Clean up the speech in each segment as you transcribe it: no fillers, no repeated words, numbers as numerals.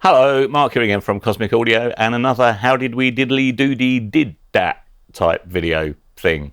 Hello, Mark here again from Cosmic Audio, and another how did we diddly doody did that type video thing.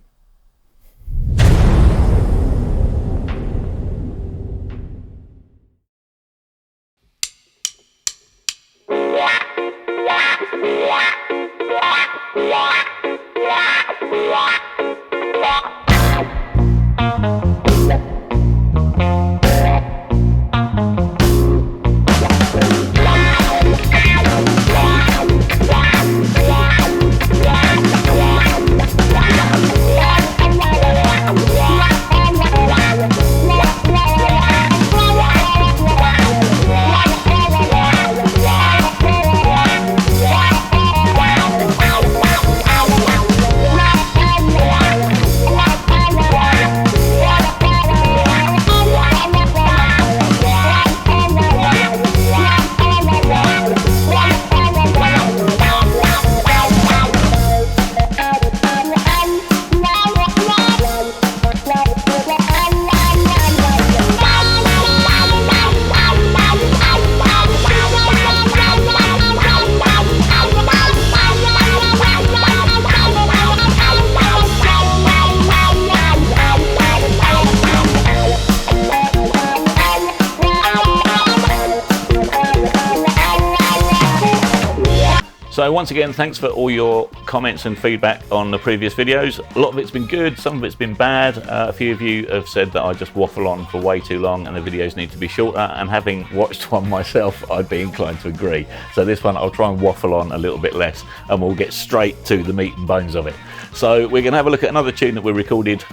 So once again, thanks for all your comments and feedback on the previous videos. A lot of it's been good, some of it's been bad. A few of you have said that I just waffle on for way too long and the videos need to be shorter, and having watched one myself, I'd be inclined to agree. So this one I'll try and waffle on a little bit less and we'll get straight to the meat and bones of it. So we're going to have a look at another tune that we recorded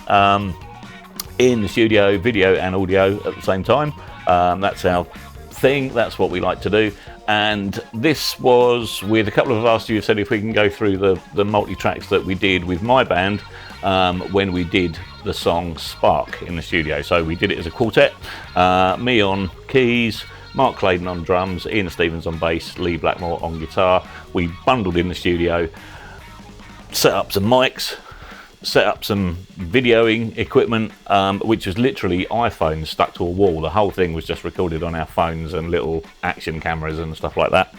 in the studio, video and audio at the same time. That's our thing, that's what we like to do. And this was with a couple of us who have said if we can go through the multi-tracks that we did with my band when we did the song Spark in the studio. So we did it as a quartet, me on keys, Mark Claydon on drums, Ian Stevens on bass, Lee Blackmore on guitar. We bundled in the studio, set up some mics, set up some videoing equipment, which was literally iPhones stuck to a wall. The whole thing was just recorded on our phones and little action cameras and stuff like that.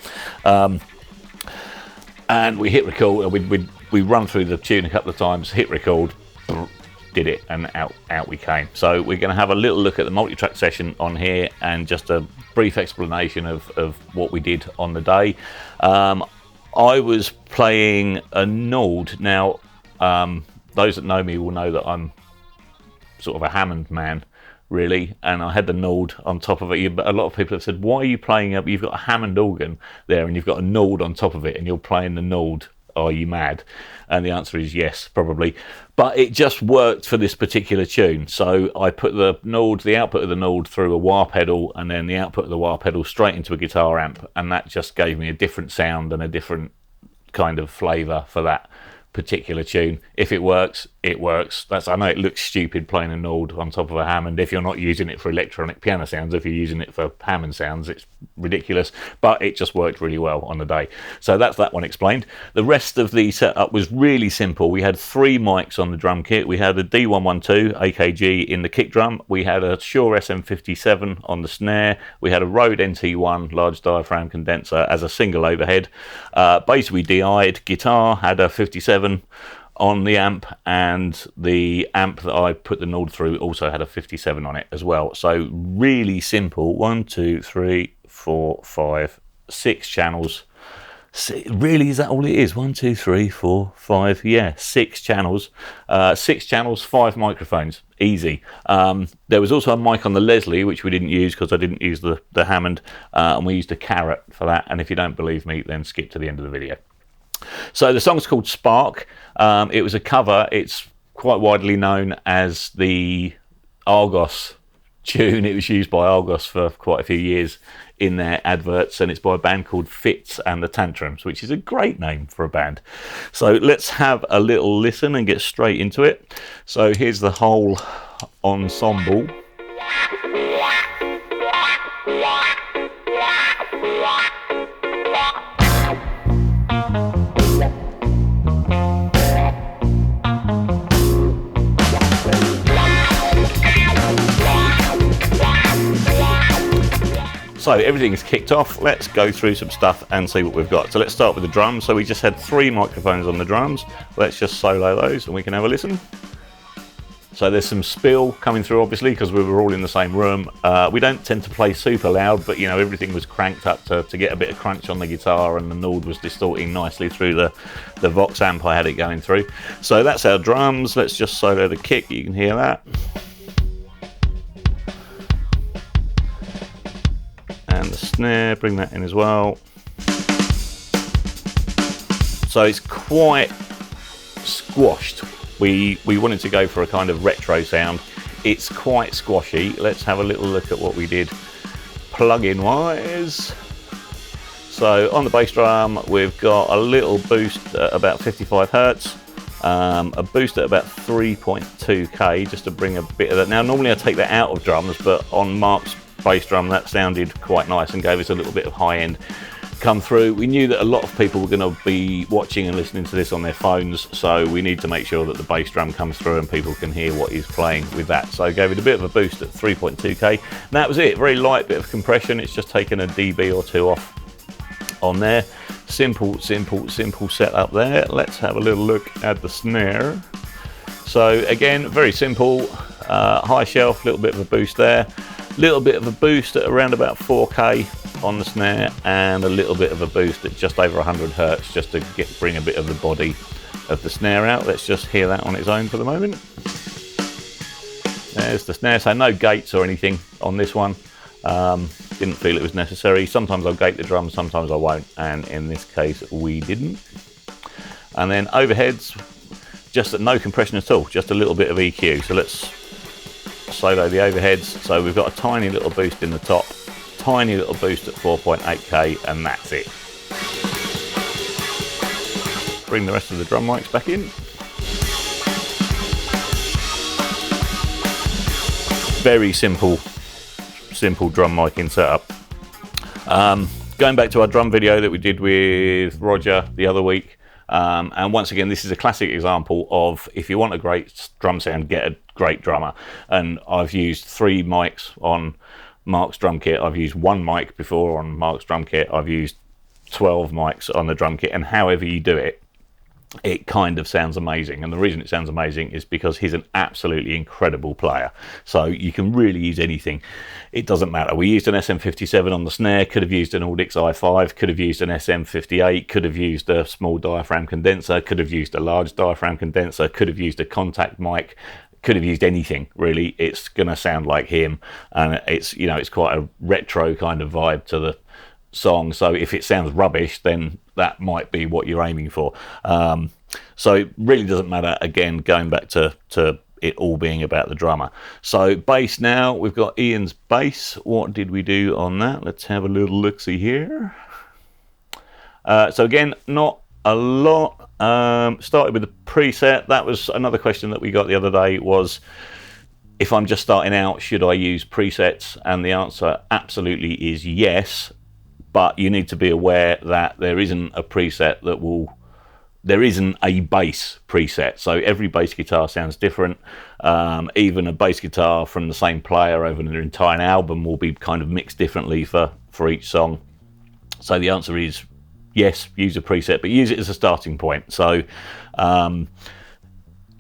And we hit record, we run through the tune a couple of times, hit record, did it, and out we came. So we're going to have a little look at the multi-track session on here and just a brief explanation of what we did on the day. I was playing a Nord. Now, those that know me will know that I'm sort of a Hammond man, really, and I had the Nord on top of it. But a lot of people have said, why are you playing up? You've got a Hammond organ there and you've got a Nord on top of it and you're playing the Nord. Are you mad? And the answer is yes, probably. But it just worked for this particular tune. So I put the Nord, the output of the Nord, through a wah pedal, and then the output of the wah pedal straight into a guitar amp, and that just gave me a different sound and a different kind of flavour for that particular tune. If it works, it works. I know it looks stupid playing a Nord on top of a Hammond if you're not using it for electronic piano sounds. If you're using it for Hammond sounds, it's ridiculous, but it just worked really well on the day. So that's that one explained. The rest of the setup was really simple. We had 3 mics on the drum kit. We had a D112 AKG in the kick drum. We had a Shure SM57 on the snare. We had a Rode NT1 large diaphragm condenser as a single overhead. Bass we DI'd. Guitar had a 57 on the amp, and the amp that I put the Nord through also had a 57 on it as well. So really simple. 1, 2, 3, 4, 5, 6 channels. Really, is that all it is? 1, 2, 3, 4, 5, yeah, 6 channels. 6 channels, 5 microphones, easy. There was also a mic on the Leslie, which we didn't use because I didn't use the Hammond, and we used a Carrot for that. And if you don't believe me, then skip to the end of the video. So the song's called Spark. It was a cover. It's quite widely known as the Argos tune. It was used by Argos for quite a few years in their adverts, and it's by a band called Fitz and the Tantrums, which is a great name for a band. So let's have a little listen and get straight into it. So here's the whole ensemble. So everything is kicked off. Let's go through some stuff and see what we've got. So let's start with the drums. So we just had 3 microphones on the drums. Let's just solo those and we can have a listen. So there's some spill coming through, obviously, because we were all in the same room. We don't tend to play super loud, but you know, everything was cranked up to get a bit of crunch on the guitar, and the Nord was distorting nicely through the Vox amp I had it going through. So that's our drums. Let's just solo the kick. You can hear that. And the snare, bring that in as well. So it's quite squashed. We wanted to go for a kind of retro sound. It's quite squashy. Let's have a little look at what we did plug-in wise. So on the bass drum, we've got a little boost at about 55 hertz, a boost at about 3.2k, just to bring a bit of that. Now normally I take that out of drums, but on Mark's bass drum that sounded quite nice and gave us a little bit of high end come through. We knew that a lot of people were going to be watching and listening to this on their phones, so we need to make sure that the bass drum comes through and people can hear what he's playing with that. So I gave it a bit of a boost at 3.2k. And that was it. Very light bit of compression. It's just taken a dB or 2 off on there. Simple setup there. Let's have a little look at the snare. So again, very simple, high shelf, little bit of a boost there. Little bit of a boost at around about 4k on the snare, and a little bit of a boost at just over 100 hertz, just to bring a bit of the body of the snare out. Let's just hear that on its own for the moment. There's the snare. So no gates or anything on this one. Didn't feel it was necessary. Sometimes I'll gate the drum, sometimes I won't, and in this case we didn't. And then overheads, just at no compression at all, just a little bit of EQ. So let's solo the overheads. So we've got a tiny little boost in the top, tiny little boost at 4.8k, and that's it. Bring the rest of the drum mics back in. Very simple drum miking setup. Going back to our drum video that we did with Roger the other week, and once again, this is a classic example of, if you want a great drum sound, get a great drummer. And I've used 3 mics on Mark's drum kit. I've used 1 mic before on Mark's drum kit. I've used 12 mics on the drum kit, and however you do it, it kind of sounds amazing. And the reason it sounds amazing is because he's an absolutely incredible player. So you can really use anything. It doesn't matter. We used an SM57 on the snare, could have used an Audix i5, could have used an SM58, could have used a small diaphragm condenser, could have used a large diaphragm condenser, could have used a contact mic, could have used anything really. It's gonna sound like him, and it's, you know, it's quite a retro kind of vibe to the song. So if it sounds rubbish, then that might be what you're aiming for. So it really doesn't matter. Again, going back to it all being about the drummer. So bass now, we've got Ian's bass. What did we do on that? Let's have a little look-see here. So again, not a lot. Started with the preset. That was another question that we got the other day, was if I'm just starting out, should I use presets? And the answer absolutely is yes, but you need to be aware that there isn't a preset that will, there isn't a bass preset. So every bass guitar sounds different. Even a bass guitar from the same player over an entire album will be kind of mixed differently for each song. So the answer is yes, use a preset, but use it as a starting point. So,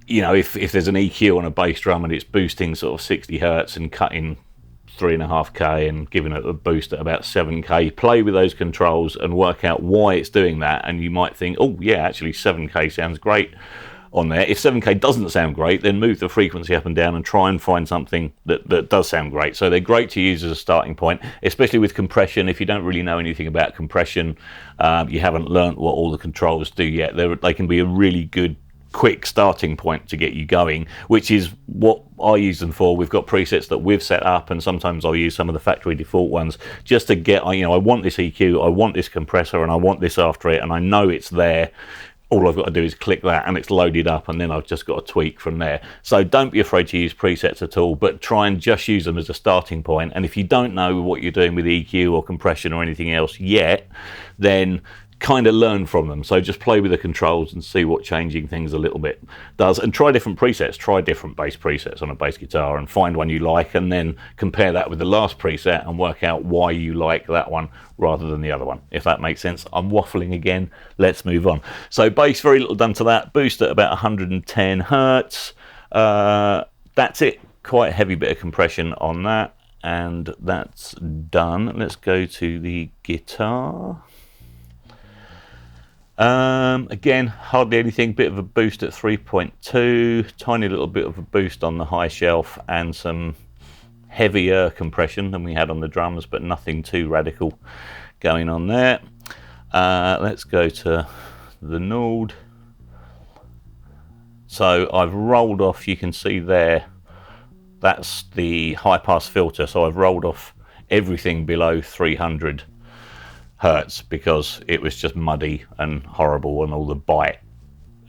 you know, if there's an EQ on a bass drum and it's boosting sort of 60 hertz and cutting 3.5k and giving it a boost at about 7k, play with those controls and work out why it's doing that. And you might think, oh yeah, actually 7k sounds great on there. If 7k doesn't sound great, then move the frequency up and down and try and find something that does sound great. So they're great to use as a starting point, especially with compression. If you don't really know anything about compression, you haven't learnt what all the controls do yet, they can be a really good quick starting point to get you going, which is what I use them for. We've got presets that we've set up, and sometimes I'll use some of the factory default ones just to get, you know, I want this EQ, I want this compressor, and I want this after it, and I know it's there. All I've got to do is click that and it's loaded up, and then I've just got to tweak from there. So don't be afraid to use presets at all, but try and just use them as a starting point. And if you don't know what you're doing with EQ or compression or anything else yet, then kind of learn from them. So just play with the controls and see what changing things a little bit does, and try different presets, try different bass presets on a bass guitar and find one you like, and then compare that with the last preset and work out why you like that one rather than the other one, if that makes sense. I'm waffling again, let's move on. So bass, very little done to that. Boost at about 110 hertz. That's it, quite a heavy bit of compression on that, and that's done. Let's go to the guitar. Again, hardly anything, bit of a boost at 3.2, tiny little bit of a boost on the high shelf, and some heavier compression than we had on the drums, but nothing too radical going on there. Let's go to the Nord. So I've rolled off, you can see there, that's the high pass filter, so I've rolled off everything below 300 hertz because it was just muddy and horrible, and all the bite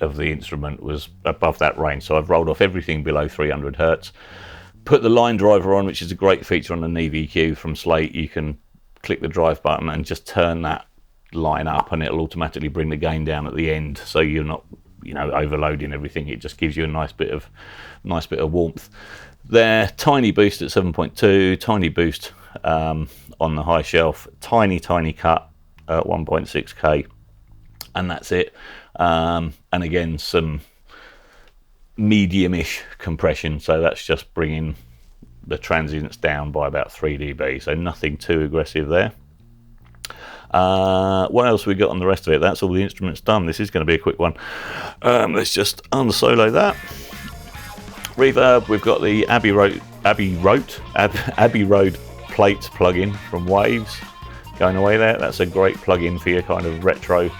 of the instrument was above that range. So I've rolled off everything below 300 hertz. Put the line driver on, which is a great feature on the Neve EQ from Slate. You can click the drive button and just turn that line up, and it'll automatically bring the gain down at the end, so you're not, you know, overloading everything. It just gives you a nice bit of warmth there. Tiny boost at 7.2, tiny boost on the high shelf, tiny cut at 1.6k, and that's it. And again, some medium-ish compression, so that's just bringing the transients down by about 3 dB, so nothing too aggressive there. What else we got on the rest of it? That's all the instruments done. This is going to be a quick one. Let's just unsolo that. Reverb, we've got the Abbey Road plate plugin from Waves going away there. That's a great plugin for your kind of retro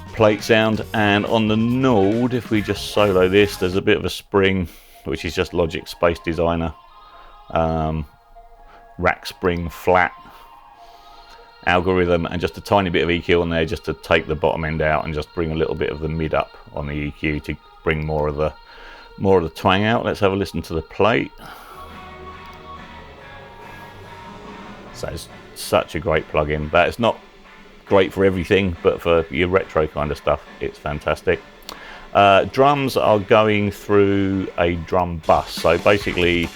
plate sound. And on the Nord, if we just solo this, there's a bit of a spring, which is just Logic Space Designer rack spring flat algorithm, and just a tiny bit of EQ on there just to take the bottom end out and just bring a little bit of the mid up on the EQ to bring more of the twang out. Let's have a listen to the plate. So it's such a great plugin, but it's not great for everything, but for your retro kind of stuff, it's fantastic. Drums are going through a drum bus, so basically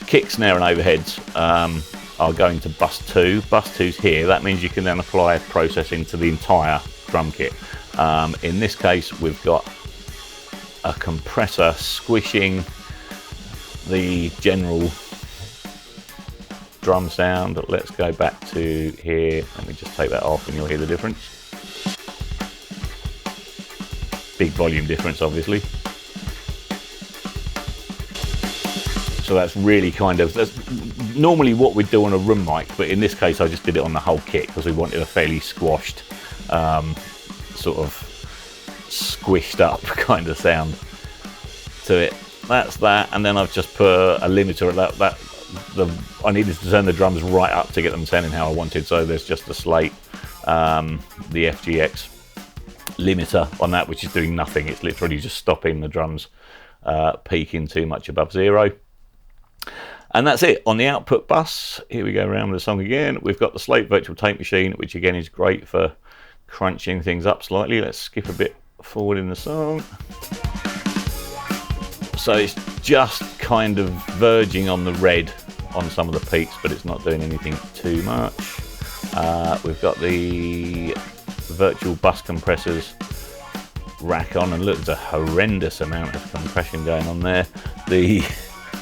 kick, snare and overheads are going to bus 2. Bus 2's here. That means you can then apply processing to the entire drum kit. In this case, we've got a compressor squishing the general drum sound. Let's go back to here. Let me just take that off and you'll hear the difference. Big volume difference, obviously. So that's really kind of, that's normally what we'd do on a room mic, but in this case I just did it on the whole kit because we wanted a fairly squashed, sort of squished up kind of sound to it. That's that, and then I've just put a limiter at that. I needed to turn the drums right up to get them sounding how I wanted, so there's just a Slate, the FGX limiter on that, which is doing nothing. It's literally just stopping the drums peaking too much above 0. And that's it. On the output bus, here we go around with the song again. We've got the Slate Virtual Tape Machine, which again is great for crunching things up slightly. Let's skip a bit forward in the song. So it's just kind of verging on the red on some of the peaks, but it's not doing anything too much. We've got the virtual bus compressors rack on, and look, there's a horrendous amount of compression going on there.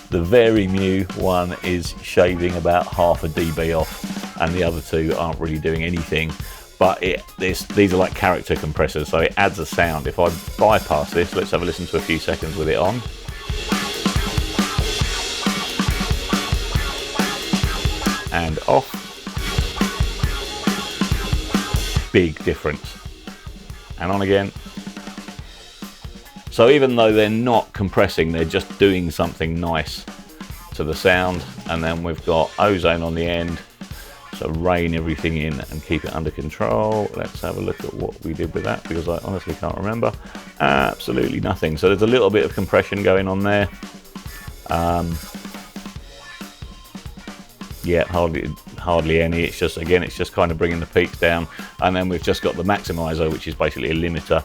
The very new one is shaving about half a dB off, and the other two aren't really doing anything. But these are like character compressors, so it adds a sound. If I bypass this, let's have a listen to a few seconds with it on. And off. Big difference. And on again. So even though they're not compressing, they're just doing something nice to the sound. And then we've got ozone on the end, so rein everything in and keep it under control. Let's have a look at what we did with that, because I honestly can't remember. Absolutely nothing. So there's a little bit of compression going on there. Yeah, hardly any. It's just, again, it's just kind of bringing the peaks down, and then we've just got the maximizer, which is basically a limiter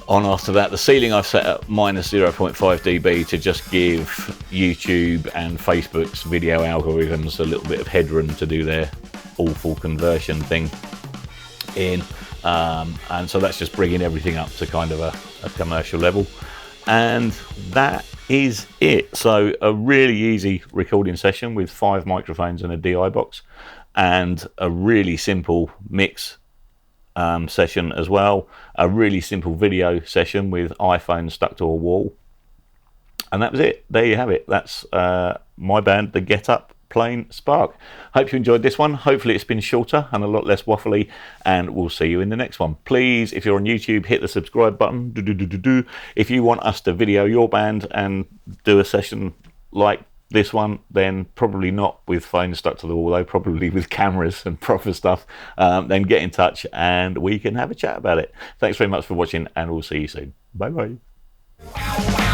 on after that. The ceiling I've set at minus 0.5 dB to just give YouTube and Facebook's video algorithms a little bit of headroom to do their awful conversion thing in, and so that's just bringing everything up to kind of a commercial level, and that is it. So a really easy recording session with 5 microphones and a DI box, and a really simple mix session as well, a really simple video session with iPhone stuck to a wall, and that was it. There you have it. That's my band, the Getup Plain Spark. Hope you enjoyed this one. Hopefully it's been shorter and a lot less waffly, and we'll see you in the next one. Please, if you're on YouTube, hit the subscribe button. If you want us to video your band and do a session like this one, then probably not with phones stuck to the wall, though probably with cameras and proper stuff, then get in touch and we can have a chat about it. Thanks very much for watching, and we'll see you soon. Bye bye.